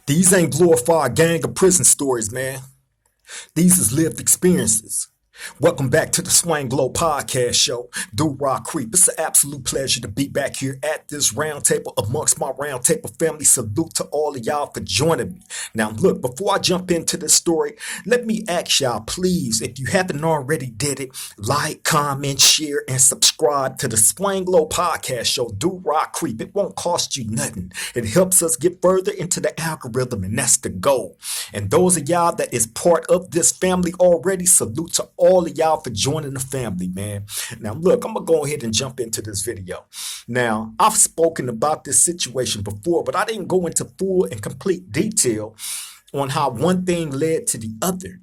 These ain't glorified gang or prison stories, man. These is lived experiences. Welcome back to the Swang Glow Podcast Show. Do Rock Creep. It's an absolute pleasure to be back here at this roundtable amongst my roundtable family. Salute to all of y'all for joining me. Now, look, before I jump into this story, let me ask y'all, please, if you haven't already did it, like, comment, share, and subscribe to the Swang Glow Podcast Show. Do Rock Creep. It won't cost you nothing. It helps us get further into the algorithm, and that's the goal. And those of y'all that is part of this family already, salute to all of y'all for joining the family, man. Now, look, I'm going to go ahead and jump into this video. Now, I've spoken about this situation before, but I didn't go into full and complete detail on how one thing led to the other.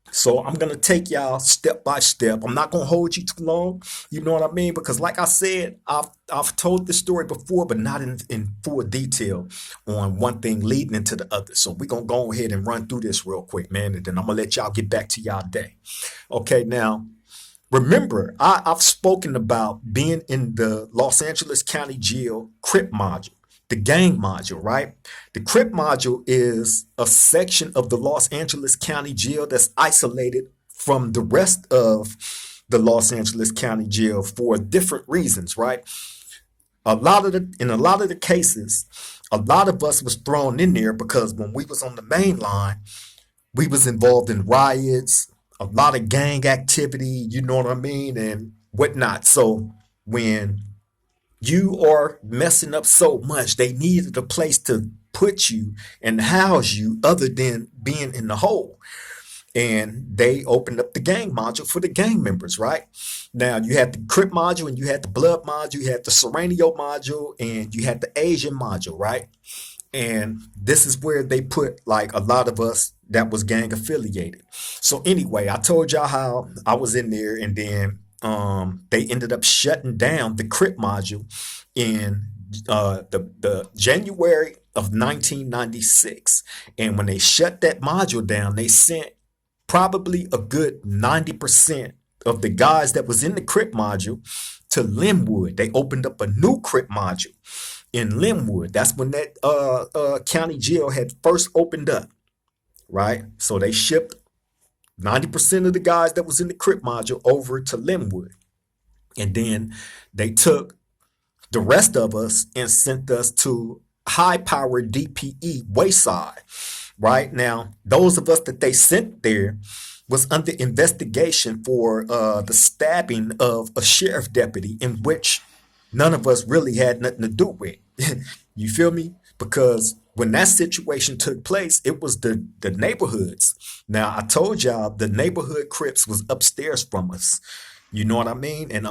So I'm going to take y'all step by step. I'm not going to hold you too long. You know what I mean? Because like I said, I've told this story before, but not in full detail on one thing leading into the other. So we're going to go ahead and run through this real quick, man. And then I'm going to let y'all get back to y'all day. Okay, now, remember, I've spoken about being in the Los Angeles County Jail Crip module. The gang module, right? The Crip module is a section of the Los Angeles County Jail that's isolated from the rest of the Los Angeles County Jail for different reasons, right? In a lot of the cases, a lot of us was thrown in there because when we was on the main line, we was involved in riots, a lot of gang activity, you know what I mean, and whatnot. So when you are messing up so much, they needed a place to put you and house you other than being in the hole. And they opened up the gang module for the gang members, right? Now, you had the Crip module and you had the Blood module, you had the Serenio module, and you had the Asian module, right? And this is where they put like a lot of us that was gang affiliated. So anyway, I told y'all how I was in there, and then they ended up shutting down the Crip module in the January of 1996. And when they shut that module down, they sent probably a good 90% of the guys that was in the Crip module to Linwood. They opened up a new Crip module in Linwood. That's when that county jail had first opened up, right? So they shipped 90% of the guys that was in the Crip module over to Linwood. And then they took the rest of us and sent us to high-powered DPE Wayside, right? Now, those of us that they sent there was under investigation for the stabbing of a sheriff deputy, in which none of us really had nothing to do with. You feel me? Because when that situation took place, it was the neighborhoods. Now, I told y'all the neighborhood Crips was upstairs from us. You know what I mean? And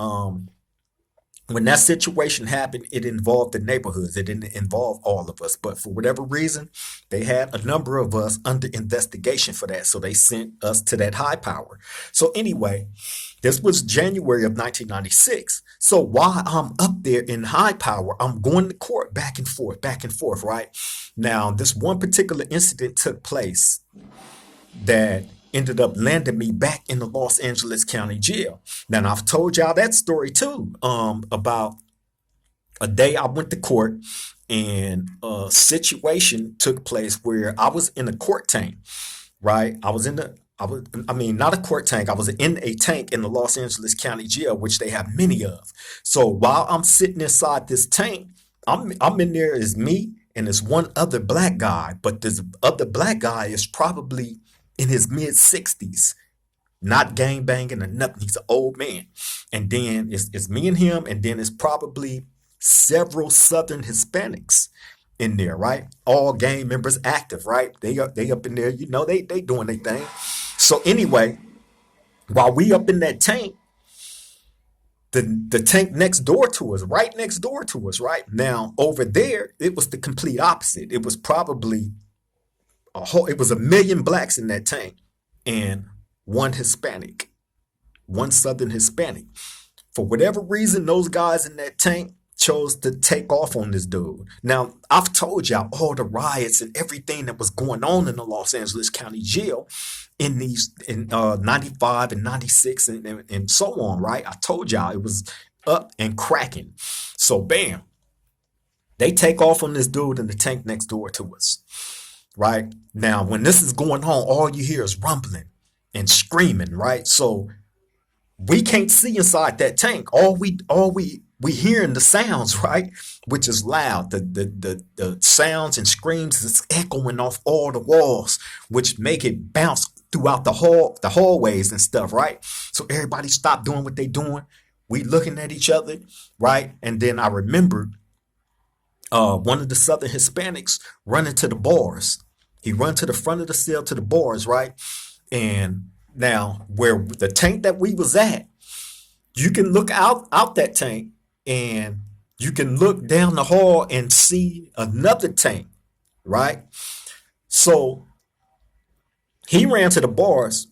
when that situation happened, it involved the neighborhoods. It didn't involve all of us. But for whatever reason, they had a number of us under investigation for that. So they sent us to that high power. So anyway, this was January of 1996. So while I'm up there in high power, I'm going to court back and forth, right? Now, this one particular incident took place that ended up landing me back in the Los Angeles County Jail. Now, I've told y'all that story too, about a day I went to court and a situation took place where I was in a court tank, right? Not a court tank. I was in a tank in the Los Angeles County Jail, which they have many of. So while I'm sitting inside this tank, I'm in there as me and there's one other black guy, but this other black guy is probably in his mid 60s, not gang banging or nothing. He's an old man. And then it's me and him, and then it's probably several Southern Hispanics in there, right? All gang members active, right? They up in there, you know, they doing their thing. So anyway, while we up in that tank, the tank next door to us, right next door to us, right? Now, over there, it was the complete opposite. It was probably it was 1 million blacks in that tank and one Hispanic, one Southern Hispanic. For whatever reason, those guys in that tank chose to take off on this dude. Now, I've told y'all all the riots and everything that was going on in the Los Angeles County Jail in 95 and 96 and so on, right? I told y'all it was up and cracking. So bam, they take off on this dude in the tank next door to us. right? Now, when this is going on, all you hear is rumbling and screaming, right? So we can't see inside that tank. All we hearing the sounds, right? Which is loud. The sounds and screams is echoing off all the walls, which make it bounce throughout the hallways and stuff, right? So everybody stop doing what they doing. We looking at each other, right? And then I remembered one of the Southern Hispanics running to the bars. He run to the front of the cell to the bars, right? And now where the tank that we was at, you can look out that tank and you can look down the hall and see another tank, right? So he ran to the bars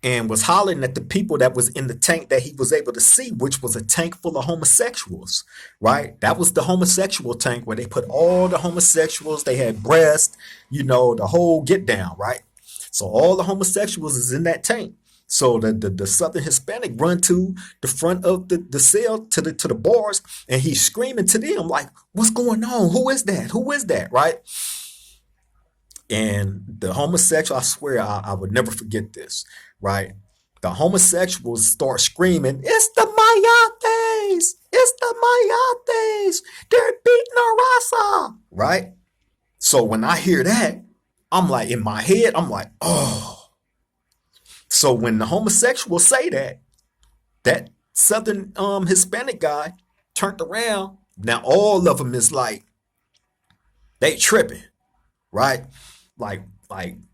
and was hollering at the people that was in the tank that he was able to see, which was a tank full of homosexuals, right? That was the homosexual tank where they put all the homosexuals. They had breasts, the whole get down, right? So all the homosexuals is in that tank. So the Southern Hispanic run to the front of the cell to the bars, and he's screaming to them like, "What's going on? Who is that? Who is that?" Right? And the homosexual, I swear, I would never forget this. Right? The homosexuals start screaming, "It's the Mayates! It's the Mayates! They're beating our raza!" Right? So when I hear that, I'm like, in my head, I'm like, oh. So when the homosexuals say that Southern Hispanic guy turned around. Now all of them is like they tripping, right? Like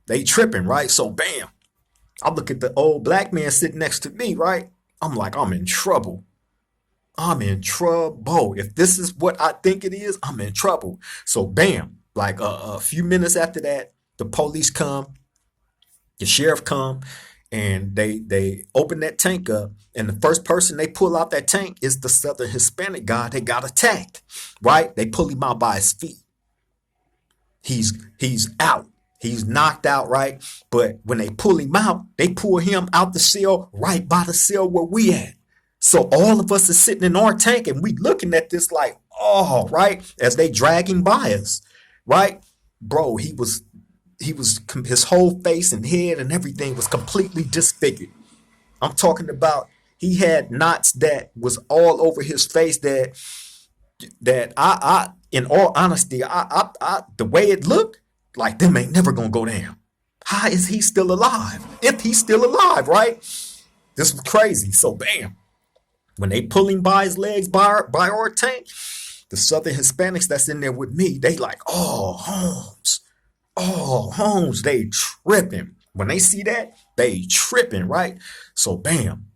they tripping, right? So bam, I look at the old black man sitting next to me, right? I'm like, I'm in trouble. I'm in trouble. If this is what I think it is, I'm in trouble. So bam, like a few minutes after that, the police come, the sheriff come, and they open that tank up, and the first person they pull out that tank is the Southern Hispanic guy that got attacked, right? They pull him out by his feet. He's out. He's knocked out, right? But when they pull him out, they pull him out the cell right by the cell where we at. So all of us is sitting in our tank and we looking at this like, oh, right? As they dragging by us, right? Bro, his whole face and head and everything was completely disfigured. I'm talking about he had knots that was all over his face that I in all honesty, I the way it looked, like them ain't never gonna go down. How is he still alive? If he's still alive, right? This was crazy. So bam, when they pull him by his legs by our tank, the Southern Hispanics that's in there with me, they like, oh, Holmes, they tripping. When they see that, they tripping, right? So bam,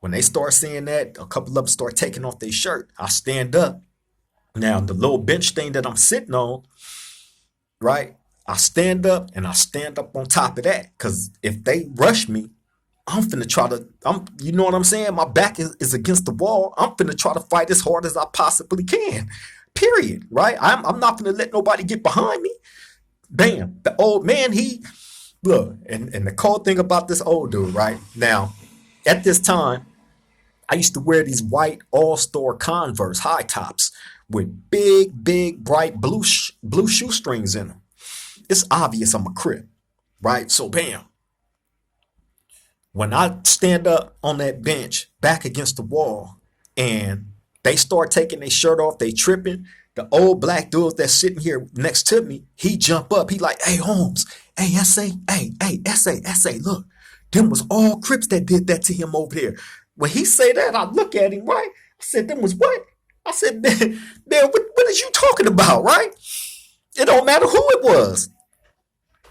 when they start seeing that, a couple of them start taking off their shirt. I stand up. Now the little bench thing that I'm sitting on, right? I stand up and I stand up on top of that. Cause if they rush me, I'm finna try to, you know what I'm saying? My back is against the wall. I'm finna try to fight as hard as I possibly can. Period. Right? I'm not finna let nobody get behind me. Bam. The old man, look, and the cold thing about this old dude, right? Now, at this time, I used to wear these white all-store Converse high tops with big, bright blue shoestrings in them. It's obvious I'm a Crip, right? So bam. When I stand up on that bench back against the wall and they start taking their shirt off, they tripping, the old black dude that's sitting here next to me, he jump up. He like, "Hey, Holmes, hey, S.A., look, them was all Crips that did that to him over there." When he say that, I look at him, right? I said, "Them was what?" I said, man, what is you talking about, right? It don't matter who it was.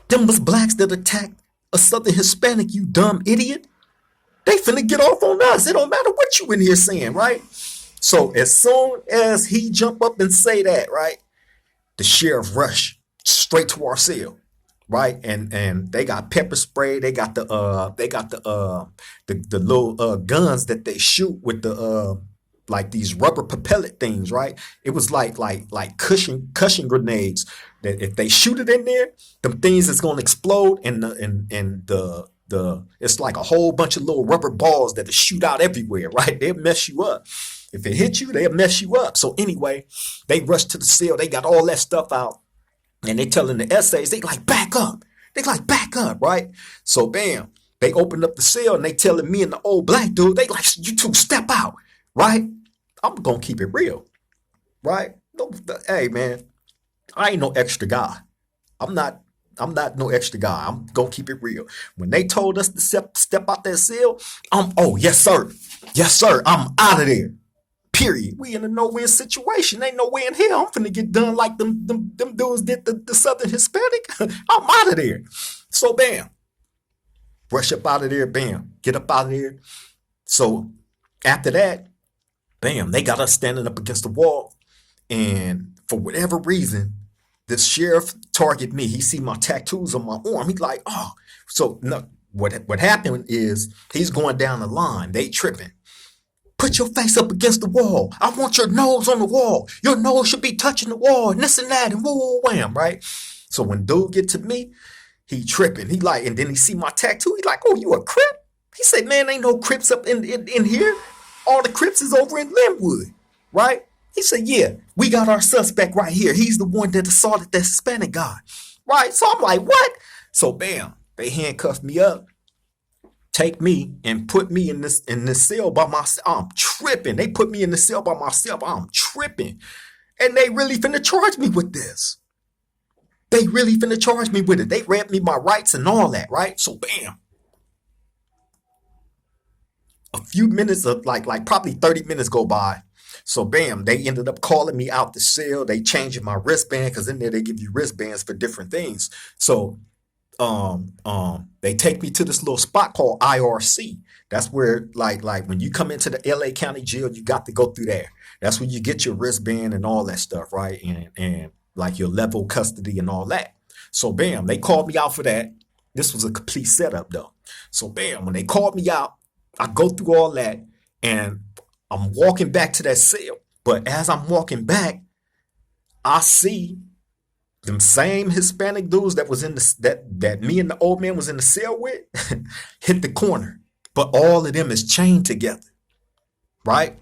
Them was blacks that attacked a Southern Hispanic, you dumb idiot. They finna get off on us. It don't matter what you in here saying, right? So as soon as he jump up and say that, right, the sheriff rush straight to our cell, right? And they got pepper spray. They got the little guns that they shoot with the like these rubber propellant things, right? It was like cushion grenades that if they shoot it in there, them things is gonna explode, and the it's like a whole bunch of little rubber balls that shoot out everywhere, right? They'll mess you up. If it hit you, they'll mess you up. So anyway, they rush to the cell. They got all that stuff out, and they telling the essays. They like, bang. back up. They like, back up, right? So bam, they opened up the cell and they telling me and the old black dude, they like, you two step out, right? I'm gonna keep it real, right? No, hey man, I ain't no extra guy. I'm not. I'm not no extra guy. I'm gonna keep it real. When they told us to step out that cell, oh yes sir, yes sir. I'm out of there. Period. We in a no-win situation. Ain't no way in hell I'm finna get done like them dudes did the Southern Hispanic. I'm out of there. So bam, rush up out of there. Bam, get up out of there. So after that, bam, they got us standing up against the wall, and for whatever reason, this sheriff target me. He see my tattoos on my arm. He like, oh, so no. What happened is he's going down the line. They tripping. Put your face up against the wall. I want your nose on the wall. Your nose should be touching the wall, and this and that, and whoa, wham, right? So when dude get to me, he tripping. He like, and then he see my tattoo. He like, oh, you a Crip? He said, man, ain't no Crips up in here. All the Crips is over in Linwood, right? He said, yeah, we got our suspect right here. He's the one that assaulted that Hispanic guy, right? So I'm like, what? So bam, they handcuffed me up, take me and put me in this cell by myself. I'm tripping. They put me in the cell by myself. I'm tripping. And they really finna charge me with this. They really finna charge me with it. They read me my rights and all that, right? So bam. A few minutes of like probably 30 minutes go by. So bam, they ended up calling me out the cell. They changing my wristband because in there they give you wristbands for different things. So they take me to this little spot called IRC. That's where like when you come into the LA County Jail, you got to go through there. That's where you get your wristband and all that stuff, right? And like your level custody and all that. So bam, they called me out for that. This was a complete setup though. So bam, when they called me out, I go through all that and I'm walking back to that cell. But as I'm walking back, I see them same Hispanic dudes that was in the that me and the old man was in the cell with hit the corner. But all of them is chained together, right?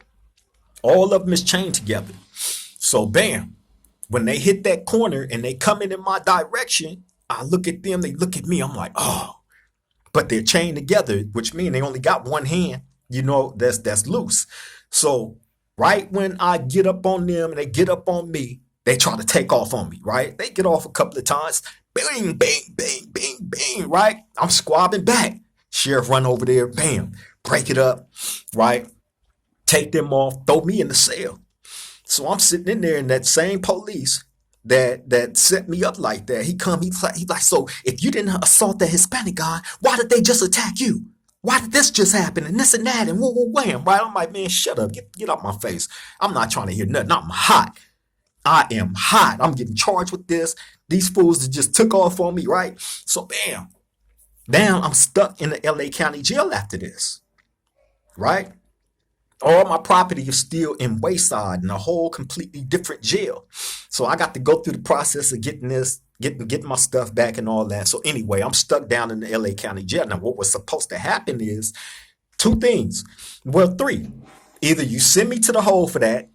All of them is chained together. So bam, when they hit that corner and they coming in my direction, I look at them, they look at me. I'm like, oh, but they're chained together, which means they only got one hand, that's loose. So right when I get up on them and they get up on me, they try to take off on me, right? They get off a couple of times. Bang, bang, bang, bang, bang, right? I'm squabbing back. Sheriff run over there, bam, break it up, right? Take them off, throw me in the cell. So I'm sitting in there and that same police that set me up like that, he like, so if you didn't assault that Hispanic guy, why did they just attack you? Why did this just happen and this and that and wham, right? I'm like, man, shut up, get out my face. I'm not trying to hear nothing. I'm hot. I am hot. I'm getting charged with this. These fools that just took off on me, right? So bam, now I'm stuck in the LA County Jail after this, right? All my property is still in Wayside in a whole completely different jail. So I got to go through the process of getting my stuff back and all that. So anyway, I'm stuck down in the LA County Jail. Now, what was supposed to happen is two things. Well, three. Either you send me to the hole for that,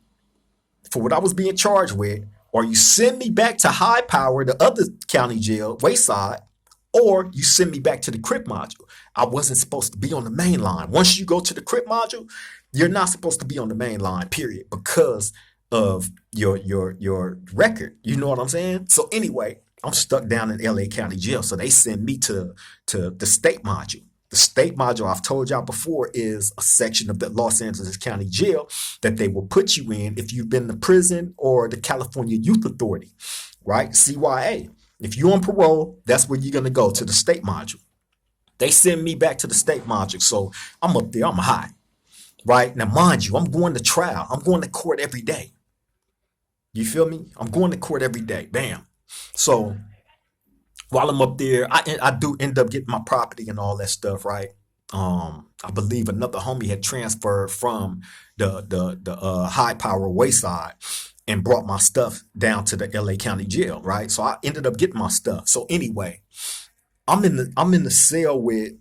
for what I was being charged with, or you send me back to High Power, the other county jail, Wayside, or you send me back to the Crip module. I wasn't supposed to be on the main line. Once you go to the Crip module, you're not supposed to be on the main line, period, because of your record. You know what I'm saying? So anyway, I'm stuck down in LA County Jail. So they send me to the state module. The state module, I've told y'all before, is a section of the Los Angeles County Jail that they will put you in if you've been to prison or the California Youth Authority, right? CYA. If you're on parole, that's where you're going to go, to the state module. They send me back to the state module. So I'm up there, I'm high, right? Now, mind you, I'm going to trial. I'm going to court every day. You feel me? I'm going to court every day. Bam. So while I'm up there, I do end up getting my property and all that stuff, right? I believe another homie had transferred from the High Power Wayside and brought my stuff down to the LA County Jail, right? So I ended up getting my stuff. So anyway, I'm in the cell with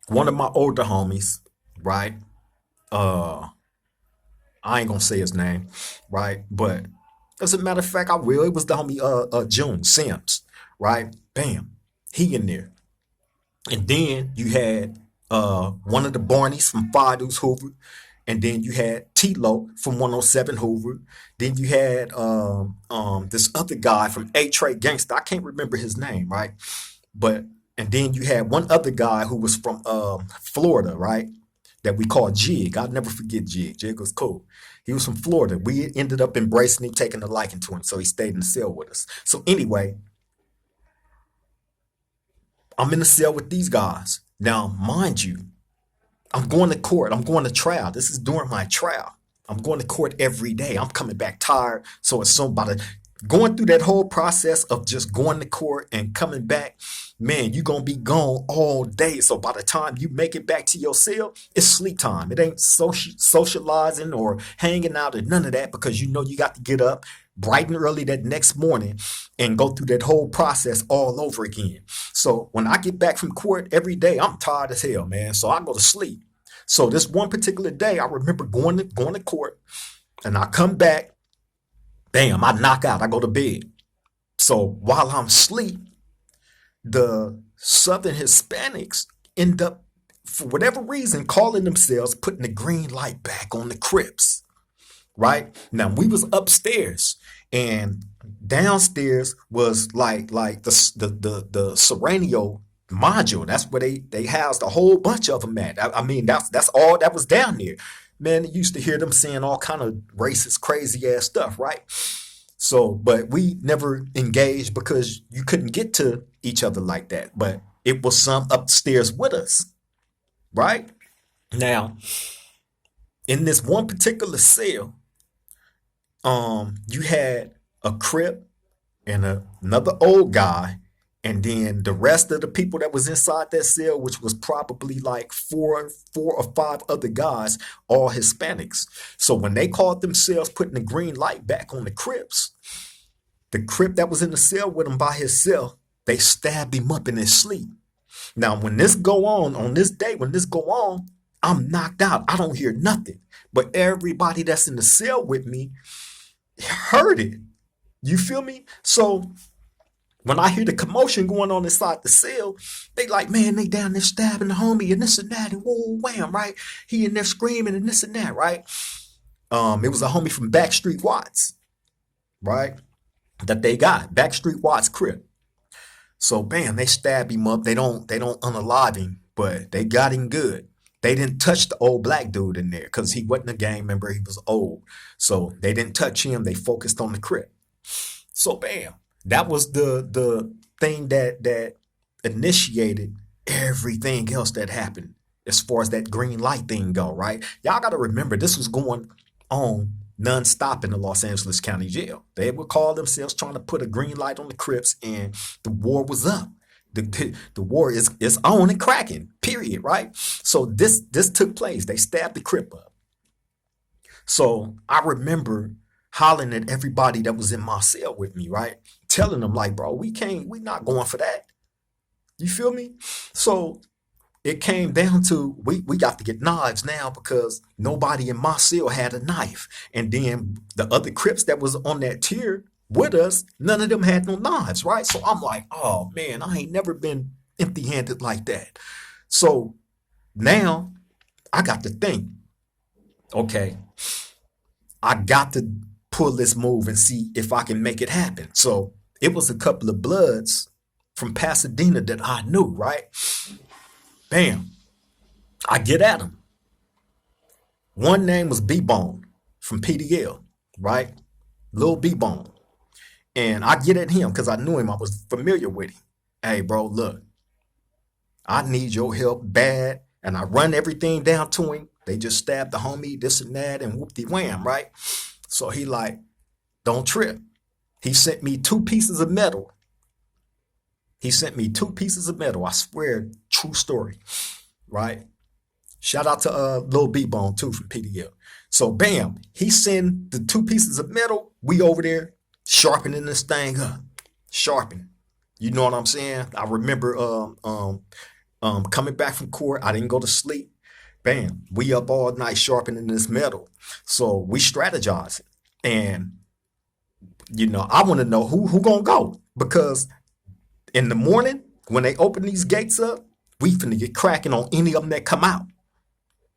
one of my older homies, right? I ain't gonna say his name, right? But as a matter of fact, I will. It was the homie June Sims, right? Bam, he in there. And then you had one of the Barneys from Fadu's Hoover. And then you had T-Lo from 107 Hoover. Then you had this other guy from A-Tray Gangsta. I can't remember his name, right? But and then you had one other guy who was from Florida, right? That we call Jig. I'll never forget Jig. Jig was cool. He was from Florida. We ended up embracing him, taking a liking to him. So he stayed in the cell with us. So anyway, I'm in the cell with these guys. Now, mind you, I'm going to court. I'm going to trial. This is during my trial. I'm going to court every day. I'm coming back tired. So it's so about going through that whole process of just going to court and coming back, man, you're going to be gone all day. So by the time you make it back to your cell, it's sleep time. It ain't socializing or hanging out or none of that because you know you got to get up bright and early that next morning and go through that whole process all over again. So when I get back from court every day, I'm tired as hell, man. So I go to sleep. So this one particular day, I remember going to court and I come back, bam, I knock out, I go to bed. So while I'm asleep, the Southern Hispanics end up, for whatever reason, calling themselves putting the green light back on the Crips. Right now, we was upstairs, and downstairs was like the Serenio module. That's where they housed a whole bunch of them at. I mean, that's all that was down there. Man, you used to hear them saying all kind of racist, crazy ass stuff, right? So, but we never engaged because you couldn't get to each other like that. But it was some upstairs with us, right? Now, in this one particular cell, you had a Crip and another old guy, and then the rest of the people that was inside that cell, which was probably like four or five other guys, all Hispanics. So when they called themselves putting the green light back on the Crips, the Crip that was in the cell with him by himself, they stabbed him up in his sleep. Now, when this go on this day, when this go on, I'm knocked out. I don't hear nothing. But everybody that's in the cell with me heard it. You feel me? So when I hear the commotion going on inside the cell, they like, man, they down there stabbing the homie and this and that and whoa, wham, right? He in there screaming and this and that, right? It was a homie from Backstreet Watts, right? That they got Backstreet Watts Crip. So bam, they stab him up. They don't unalive him, but they got him good. They didn't touch the old black dude in there because he wasn't a gang member. He was old. So they didn't touch him. They focused on the Crip. So bam, that was the thing that initiated everything else that happened as far as that green light thing go, right? Y'all got to remember this was going on nonstop in the Los Angeles County Jail. They would call themselves trying to put a green light on the Crips, and the war was up. The war is on and cracking, period, right? So this took place. They stabbed the Crip up. So I remember hollering at everybody that was in my cell with me, right? Telling them like, bro, we not going for that. You feel me? So it came down to we got to get knives now because nobody in my cell had a knife. And then the other Crips that was on that tier with us, none of them had no knives, right? So I'm like, oh man, I ain't never been empty-handed like that. So now I got to think, okay, I got to pull this move and see if I can make it happen. So it was a couple of Bloods from Pasadena that I knew, right? Bam, I get at him. One name was B-Bone from PDL, right? Lil B-Bone. And I get at him because I knew him. I was familiar with him. Hey, bro, look, I need your help bad. And I run everything down to him. They just stabbed the homie, this and that, and whoop-de-wham, right? So he like, don't trip. He sent me 2 pieces of metal. He sent me 2 pieces of metal. I swear, true story, right? Shout out to Lil B-Bone, too, from PDL. So, bam, he send the 2 pieces of metal. We over there sharpening this thing up. Sharpening. You know what I'm saying? I remember coming back from court. I didn't go to sleep. Bam, we up all night sharpening this metal. So we strategizing. And, you know, I want to know who gonna go because In the morning, when they open these gates up, we finna get cracking on any of them that come out.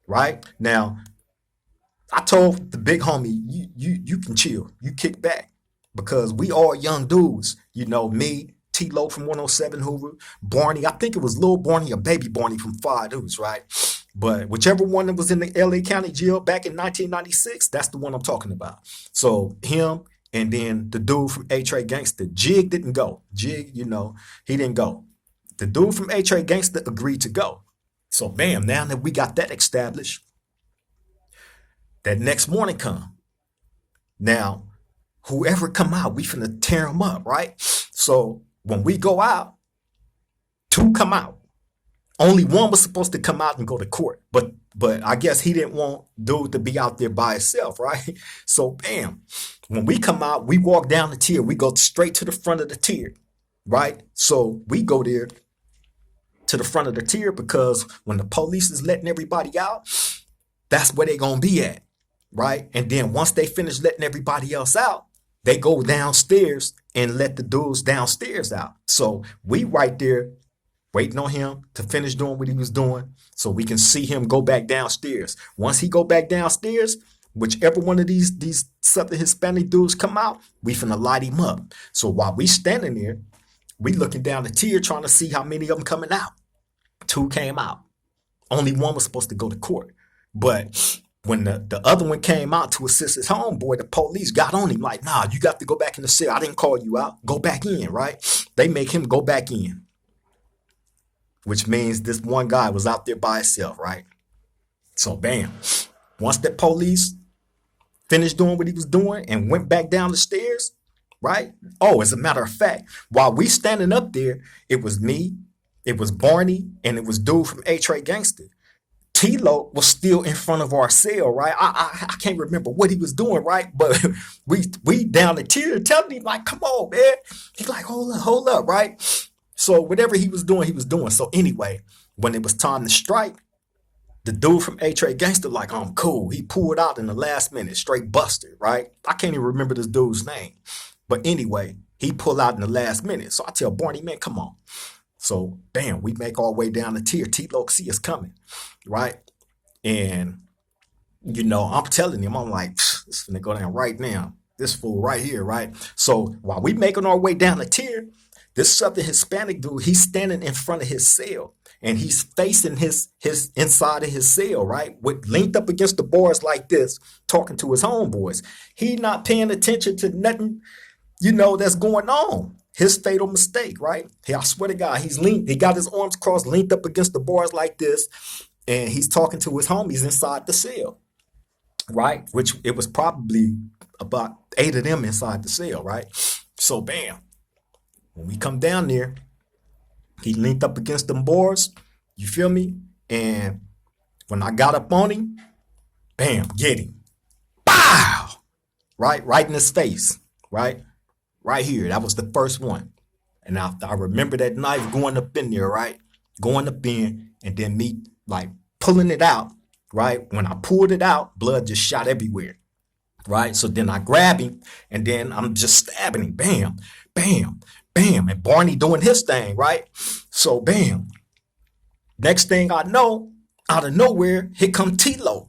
Right? Now, I told the big homie, you can chill, you kick back, because we all young dudes. Me, T-Lo from 107 Hoover, Barney. I think it was Lil Barney or Baby Barney from Five Dudes, right? But whichever one that was in the LA County jail back in 1996, that's the one I'm talking about. So him and then the dude from A-Tray Gangsta, Jig didn't go. Jig, he didn't go. The dude from A-Tray Gangsta agreed to go. So bam, now that we got that established, that next morning come. Now, whoever come out, we finna tear them up, right? So when we go out, two come out. Only one was supposed to come out and go to court, but I guess he didn't want dude to be out there by himself, right? So bam, when we come out, we walk down the tier. We go straight to the front of the tier, right? So we go there to the front of the tier because when the police is letting everybody out, that's where they gonna be at, right? And then once they finish letting everybody else out, they go downstairs and let the dudes downstairs out. So we right there waiting on him to finish doing what he was doing so we can see him go back downstairs. Once he go back downstairs, whichever one of these Southern Hispanic dudes come out, we finna light him up. So while we standing there, we looking down the tier trying to see how many of them coming out. Two came out. Only one was supposed to go to court. But when the other one came out to assist his homeboy, the police got on him like, nah, you got to go back in the cell. I didn't call you out. Go back in, right? They make him go back in, which means this one guy was out there by himself, right? So bam, once the police finished doing what he was doing and went back down the stairs, right? Oh, as a matter of fact, while we standing up there, it was me, it was Barney, and it was dude from A-Tray Gangsta. T-Lo was still in front of our cell, right? I can't remember what he was doing, right? But we down the tier telling him like, come on, man. He's like, hold up, right? So whatever he was doing, he was doing. So anyway, when it was time to strike, the dude from A-Tray Gangsta like, I'm cool. He pulled out in the last minute, straight busted, right? I can't even remember this dude's name. But anyway, he pulled out in the last minute. So I tell Barney, man, come on. So bam, we make our way down the tier. T-Lo see us coming, right? And, I'm telling him, I'm like, it's gonna go down right now. This fool right here, right? So while we making our way down the tier, this Southern Hispanic dude, he's standing in front of his cell and he's facing his inside of his cell, right? With linked up against the bars like this, talking to his homeboys. He not paying attention to nothing, that's going on. His fatal mistake, right? Hey, I swear to God, he got his arms crossed, linked up against the bars like this, and he's talking to his homies inside the cell, right? Which it was probably about 8 of them inside the cell, right? So bam, when we come down there, he linked up against them bars, you feel me? And when I got up on him, bam, get him. Bow! Right in his face, right? Right here, that was the first one. And I remember that knife going up in there, right? Going up in, and then me like pulling it out, right? When I pulled it out, blood just shot everywhere, right? So then I grab him, and then I'm just stabbing him, bam, bam, bam, and Barney doing his thing, right? So bam. Next thing I know, out of nowhere, here come T-Lo,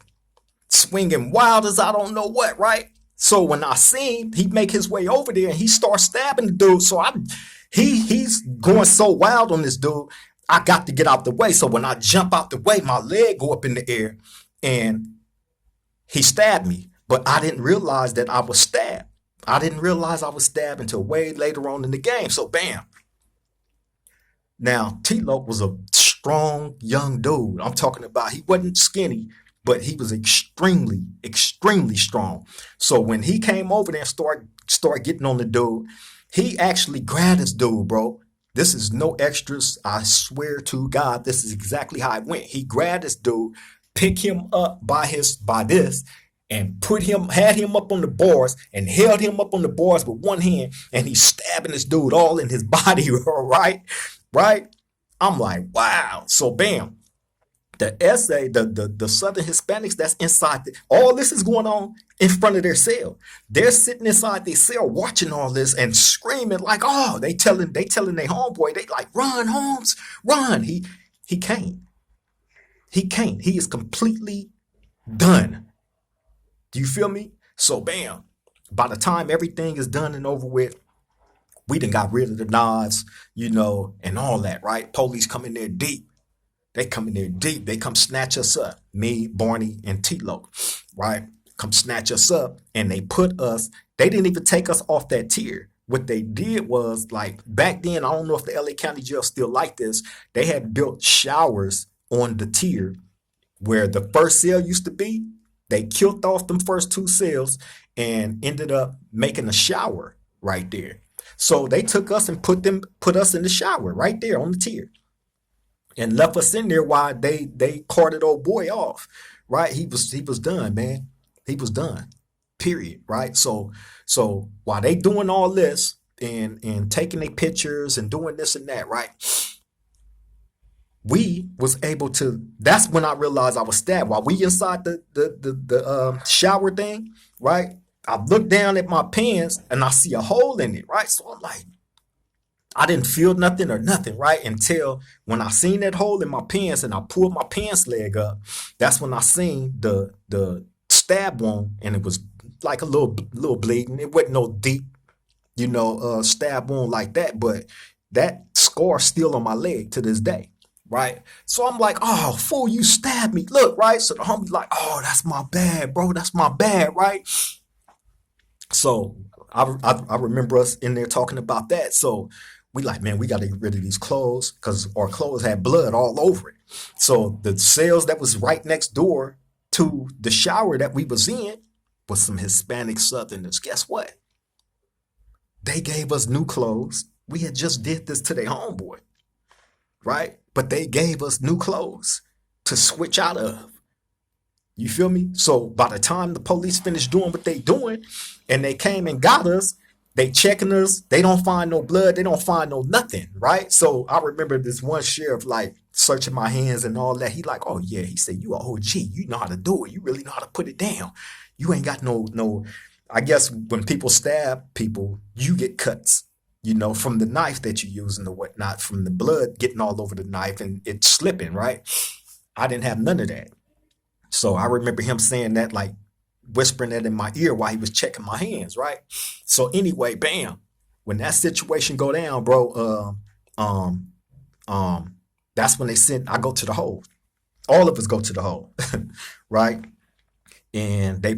swinging wild as I don't know what, right? So when I seen he make his way over there and he starts stabbing the dude, so he's going so wild on this dude, I got to get out the way. So when I jump out the way, my leg go up in the air and he stabbed me. But I didn't realize that I was stabbed. I didn't realize I was stabbed until way later on in the game. So bam. Now, T-Lo was a strong young dude. I'm talking about he wasn't skinny, but he was extremely, extremely strong. So when he came over there and start getting on the dude, he actually grabbed this dude, bro. This is no extras. I swear to God, this is exactly how it went. He grabbed this dude, picked him up by this, and had him up on the bars and held him up on the bars with one hand, and he's stabbing this dude all in his body, right? I'm like, wow. So bam. The essay, the Southern Hispanics that's inside, all this is going on in front of their cell. They're sitting inside their cell watching all this and screaming like, oh, they telling their homeboy, they like, run, Holmes, run. He can't. He can't. He is completely done. Do you feel me? So bam, by the time everything is done and over with, we done got rid of the knives, and all that, right? Police come in there deep. They come in there deep. They come snatch us up. Me, Barney, and T-Lo, right? Come snatch us up. And they didn't even take us off that tier. What they did was, like, back then, I don't know if the LA County Jail still like this, they had built showers on the tier where the first cell used to be. They killed off them first two cells and ended up making a shower right there. So they took us and put us in the shower right there on the tier and left us in there while they carted old boy off, right? He was done, man. He was done. Period. Right. So while they doing all this and taking their pictures and doing this and that, right? We was able to. That's when I realized I was stabbed. While we inside the shower thing, right? I look down at my pants and I see a hole in it, right? So I'm like, I didn't feel nothing or nothing, right? Until when I seen that hole in my pants and I pulled my pants leg up, that's when I seen the stab wound, and it was like a little bleeding. It wasn't no deep, stab wound like that, but that scar still on my leg to this day, right? So I'm like, oh, fool, you stabbed me. Look, right? So the homie like, oh, that's my bad, bro. That's my bad, right? So I remember us in there talking about that. So we like, man, we got to get rid of these clothes because our clothes had blood all over it. So the cells that was right next door to the shower that we was in was some Hispanic Southerners. Guess what? They gave us new clothes. We had just did this to their homeboy, right? But they gave us new clothes to switch out of. You feel me? So by the time the police finished doing what they doing and they came and got us, they checking us, they don't find no blood, they don't find no nothing, right? So I remember this one sheriff like searching my hands and all that. He like, oh yeah, he said, you a OG, you know how to do it. You really know how to put it down. You ain't got no, I guess when people stab people, you get cuts, from the knife that you're using or whatnot, from the blood getting all over the knife and it slipping, right? I didn't have none of that. So I remember him saying that, like whispering that in my ear while he was checking my hands, right? So anyway, bam, when that situation go down, bro, that's when I go to the hole. All of us go to the hole, right? And they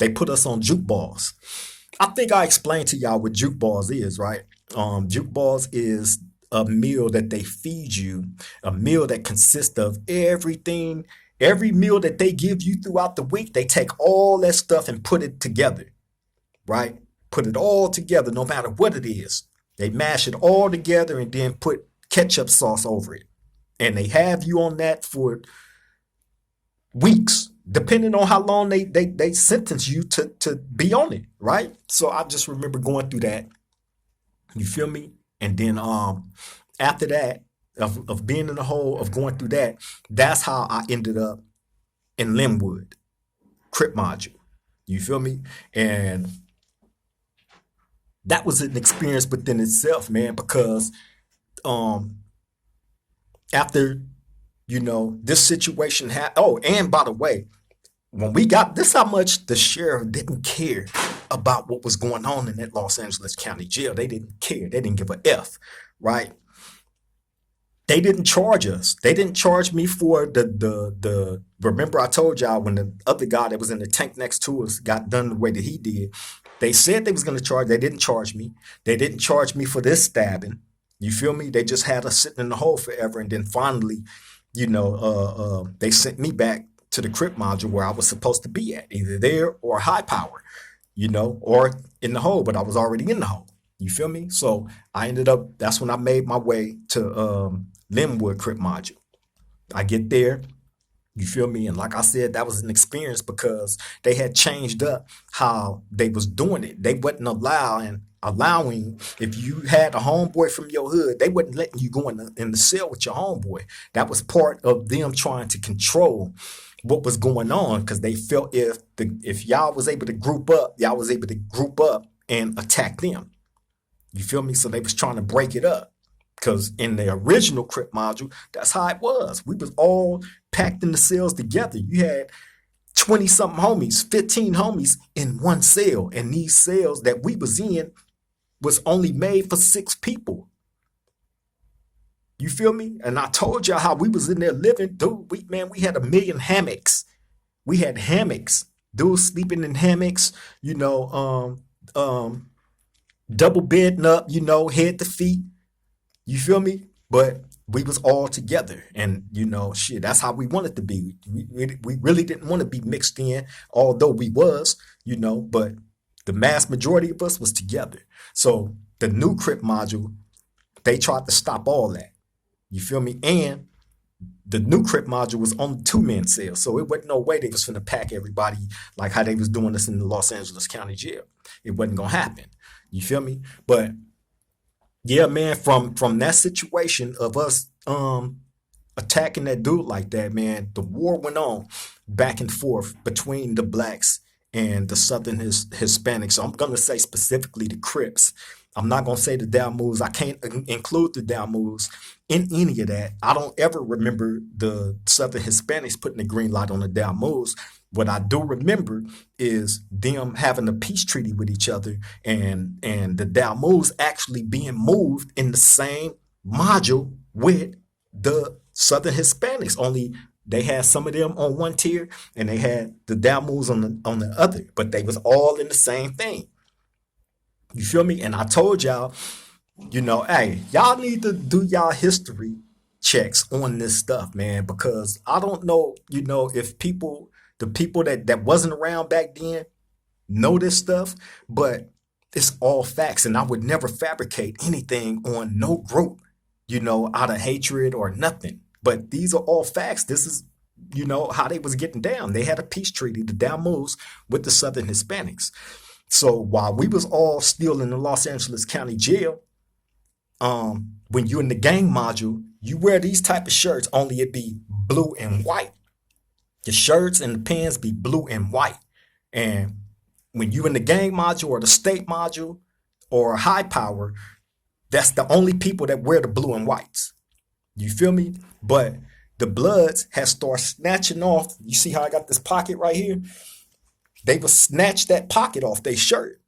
put us on juke balls. I think I explained to y'all what juke balls is, right? Juke balls is a meal that they feed you, a meal that consists of everything, every meal that they give you throughout the week. They take all that stuff and put it together, right? Put it all together, no matter what it is. They mash it all together and then put ketchup sauce over it. And they have you on that for weeks, depending on how long they sentence you to be on it, right? So I just remember going through that. You feel me? And then after that, of being in the hole, of going through that, that's how I ended up in Linwood, Crip module. You feel me? And that was an experience within itself, man, because after, this situation happened. Oh, and by the way, when we got this, how much the sheriff didn't care about what was going on in that Los Angeles County Jail. They didn't care. They didn't give a F, right? They didn't charge us. They didn't charge me for the remember I told y'all when the other guy that was in the tank next to us got done the way that he did, they said they was going to charge. They didn't charge me. They didn't charge me for this stabbing. You feel me? They just had us sitting in the hole forever. And then finally, they sent me back to the Crip module where I was supposed to be at, either there or high power, or in the hole, but I was already in the hole. You feel me? So I ended up, that's when I made my way to Linwood Crip module. I get there, You feel me? And like I said, that was an experience because they had changed up how they was doing it. They wasn't allowing if you had a homeboy from your hood, they wasn't letting you go in the cell with your homeboy. That was part of them trying to control what was going on because they felt if y'all was able to group up, y'all was able to group up and attack them. You feel me? So they was trying to break it up. Because in the original Crip module, that's how it was. We was all packed in the cells together. You had 20 something homies, 15 homies in one cell. And these cells that we was in was only made for 6 people. You feel me? And I told y'all how we was in there living. Dude, we had 1,000,000 hammocks. We had hammocks. Dudes sleeping in hammocks, double bedding up, head to feet. You feel me? But we was all together, and shit. That's how we wanted to be. We really didn't want to be mixed in, although we was, But the mass majority of us was together. So the new Crip module, they tried to stop all that. You feel me? And the new Crip module was only 2-man cells, so it wasn't no way they was finna pack everybody like how they was doing this in the Los Angeles County Jail. It wasn't gonna happen. You feel me? But yeah, man, from that situation of us attacking that dude like that, man, the war went on back and forth between the blacks and the Southern Hispanics. So I'm gonna say specifically the Crips. I'm not gonna say the Dalmoos. I can't include the Dalmoos in any of that. I don't ever remember the Southern Hispanics putting the green light on the Dalmoos. What I do remember is them having a peace treaty with each other and the Dalmoos actually being moved in the same module with the Southern Hispanics. Only they had some of them on one tier and they had the Dalmoos on the other, but they was all in the same thing. You feel me? And I told y'all, hey, y'all need to do y'all history checks on this stuff, man, because I don't know, if the people that wasn't around back then know this stuff, but it's all facts. And I would never fabricate anything on no group, out of hatred or nothing. But these are all facts. This is, how they was getting down. They had a peace treaty, the Dalmoos, with the Southern Hispanics. So while we was all still in the Los Angeles County Jail, when you're in the gang module, you wear these type of shirts, only it be blue and white. The shirts and the pants be blue and white. And when you in the gang module or the state module or high power, that's the only people that wear the blue and whites. You feel me? But the Bloods has started snatching off. You see how I got this pocket right here? They will snatch that pocket off their shirt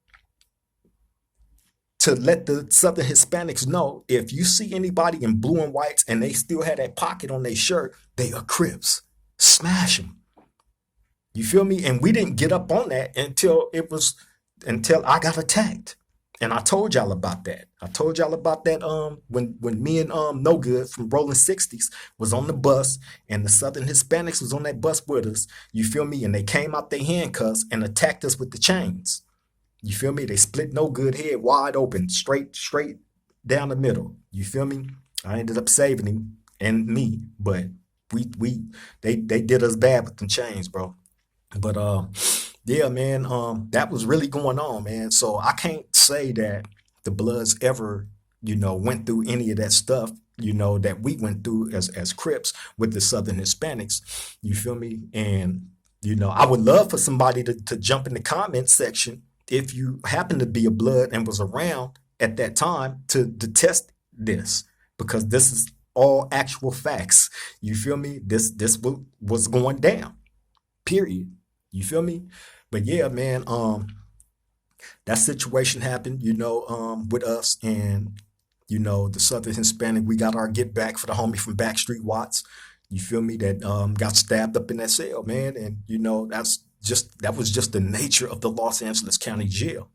to let the Southern Hispanics know if you see anybody in blue and whites and they still have that pocket on their shirt, they are Crips. Smash them. You feel me? And we didn't get up on that until I got attacked. And I told y'all about that. I told y'all about that when me and No Good from Rolling 60s was on the bus and the Southern Hispanics was on that bus with us. You feel me? And they came out their handcuffs and attacked us with the chains. You feel me? They split No Good head wide open, straight down the middle. You feel me? I ended up saving him and me, but they did us bad with them chains, bro. But yeah, man, that was really going on, man. So I can't say that the Bloods ever, went through any of that stuff, that we went through as Crips with the Southern Hispanics. You feel me? And, I would love for somebody to jump in the comment section if you happen to be a Blood and was around at that time to test this, because this is all actual facts. You feel me? This was going down. Period. You feel me? But yeah, man, that situation happened, with us and, the Southern Hispanic. We got our get back for the homie from Backstreet Watts. You feel me? That got stabbed up in that cell, man. And, that was just the nature of the Los Angeles County Jail.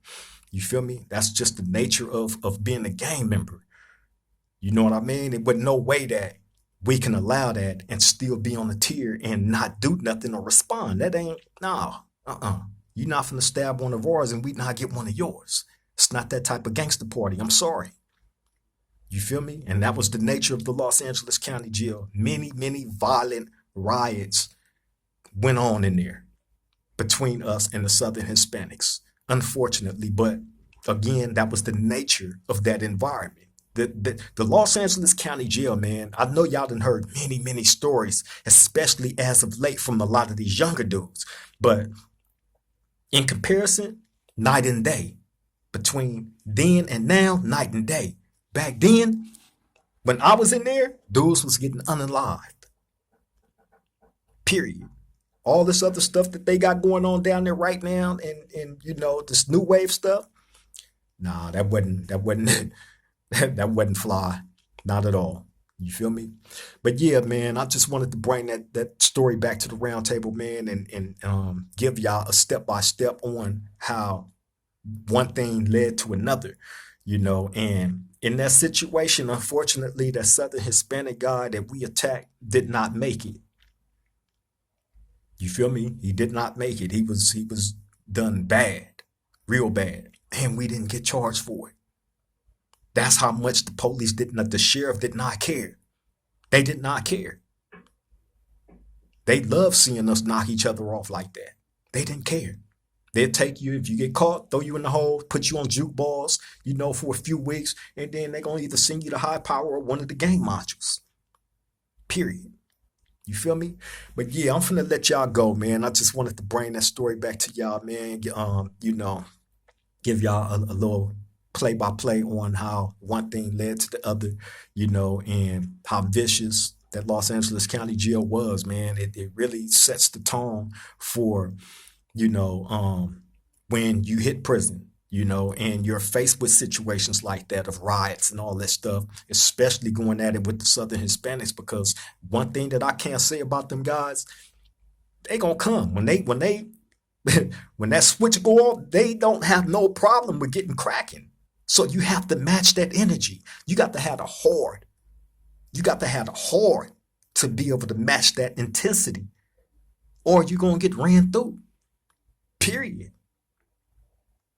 You feel me? That's just the nature of being a gang member. You know what I mean? It wasn't no way that we can allow that and still be on the tier and not do nothing or respond. That ain't, no, You're not finna stab one of ours and we not get one of yours. It's not that type of gangster party. I'm sorry. You feel me? And that was the nature of the Los Angeles County Jail. Many, many violent riots, went on in there between us and the Southern Hispanics, unfortunately. But again, that was the nature of that environment. The Los Angeles County Jail, man, I know y'all done heard many, many stories, especially as of late from a lot of these younger dudes. But in comparison, night and day. Between then and now, night and day. Back then, when I was in there, dudes was getting unalived. Period. All this other stuff that they got going on down there right now, and this new wave stuff. Nah, that wasn't that wasn't fly. Not at all. You feel me? But yeah, man, I just wanted to bring that story back to the round table, man, and give y'all a step by step on how one thing led to another, and in that situation, unfortunately, that Southern Hispanic guy that we attacked did not make it. You feel me? He did not make it. He was done bad, real bad, and we didn't get charged for it. That's how much the sheriff did not care. They did not care. They love seeing us knock each other off like that. They didn't care. They'll take you, if you get caught, throw you in the hole, put you on juke balls, for a few weeks, and then they're going to either send you to high power or one of the gang modules. Period. You feel me? But yeah, I'm finna let y'all go, man. I just wanted to bring that story back to y'all, man. Give y'all a little play-by-play on how one thing led to the other, and how vicious that Los Angeles County Jail was, man. It really sets the tone for, when you hit prison, and you're faced with situations like that of riots and all that stuff, especially going at it with the Southern Hispanics, because one thing that I can't say about them guys, they gonna come. When when that switch go off, they don't have no problem with getting cracking. So you have to match that energy. You got to have the heart. You got to have the heart to be able to match that intensity, or you're gonna get ran through. Period.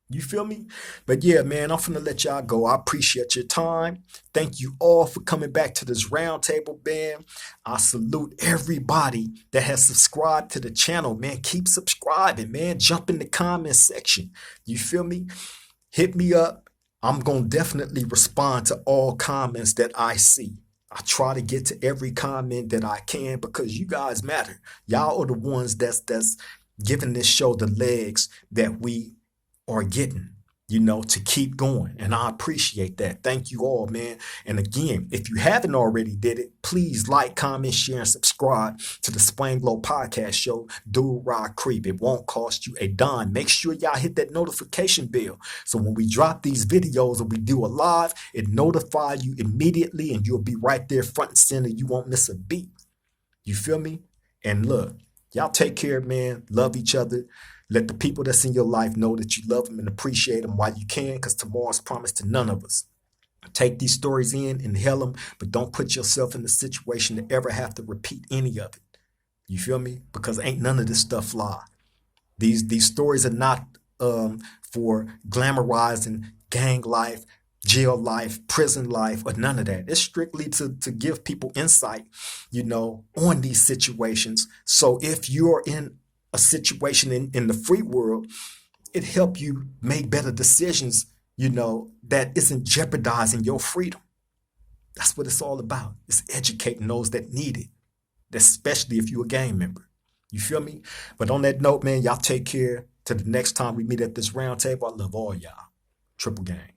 You feel me? But yeah, man, I'm finna let y'all go. I appreciate your time. Thank you all for coming back to this roundtable, man. I salute everybody that has subscribed to the channel, man. Keep subscribing, man. Jump in the comment section. You feel me? Hit me up. I'm going to definitely respond to all comments that I see. I try to get to every comment that I can because you guys matter. Y'all are the ones that's giving this show the legs that we are getting, to keep going. And I appreciate that. Thank you all, man. And again, if you haven't already did it, please like, comment, share, and subscribe to the Swang Glow Podcast Show, Do Rock Creep. It won't cost you a dime. Make sure y'all hit that notification bell. So when we drop these videos or we do a live, it notifies you immediately and you'll be right there front and center. You won't miss a beat. You feel me? And look, y'all take care, man. Love each other. Let the people that's in your life know that you love them and appreciate them while you can, because tomorrow's promised to none of us. Take these stories in, inhale them, but don't put yourself in the situation to ever have to repeat any of it. You feel me? Because ain't none of this stuff fly. These stories are not for glamorizing gang life, jail life, prison life, or none of that. It's strictly to give people insight, on these situations. So if you're in a situation in the free world, it help you make better decisions, that isn't jeopardizing your freedom. That's what it's all about. It's educating those that need it, especially if you're a gang member. You feel me? But on that note, man, y'all take care. Till the next time we meet at this round table, I love all y'all. Triple gang.